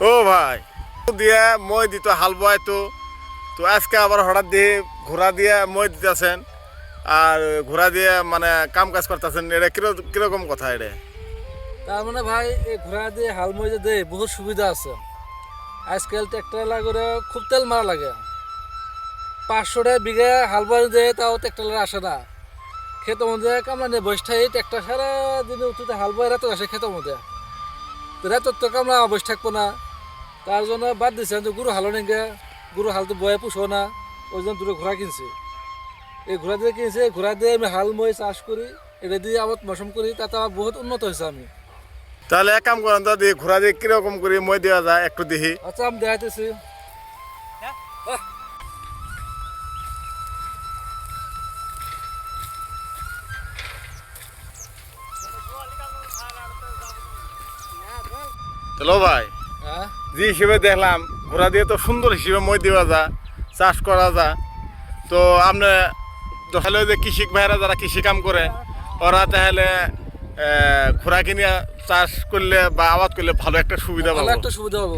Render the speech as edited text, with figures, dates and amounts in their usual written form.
ও ভাই দিয়ে মই দিত হাল বয় তো তো আজকে আবার হঠাৎ দিয়ে ঘোড়া দিয়ে মই দিতেছেন আর ঘোড়া দিয়ে মানে কাম কাজ করতেছেন, এটা কিরকম কথা এটা? তার মানে ভাই এই ঘোড়া দিয়ে হাল মইজে দেয় বহুত সুবিধা আছে। আজকাল ট্র্যাক্টর লাগলে খুব তেল মারা লাগে, 500 টাকা বিঘা হাল বয় দেয়, তাও ট্র্যাক্টর আসে না। খেতের মধ্যে কামলা নিয়ে বসে থাকি, ট্র্যাক্টর সারা দিনে উঠতে হাল বয় রাত আসে খেতের মধ্যে, তো রাত তো কামলা বসে থাকবো না। তার জন্য বাদ দিচ্ছে যে গরু হালো নিগে, গরু হাল তো বয়ে পুষো না, ওই জন্য দুটো ঘোড়া কিনছি। এই ঘোড়া দিয়ে কিনছি, ঘোড়া দিয়ে আমি হাল মই চাষ করি, এটা দিয়ে আবার মৌসুম করি, তাতে আমার বহুত উন্নত হয়েছে আমি। তাহলে এক কাম করেন তো, দিয়ে ঘোড়া দিয়ে কিরকম করে মই দেওয়া যায় একটু দেখি। আচ্ছা আমি দেখাইতেছি। হ্যালো ভাই, হ্যাঁ যে হিসেবে দেখলাম ঘোড়া দিয়ে তো সুন্দর হিসেবে মই দেওয়া যায়, চাষ করা যায়। তো আপনি তাহলে যে কৃষিক ভাইরা যারা কৃষি কাম করে ওরা তাহলে ঘোড়া কিনে চাষ করলে বা আবাদ করলে ভালো একটা সুবিধা ভালো পাবো। একটা সুবিধা পাবো।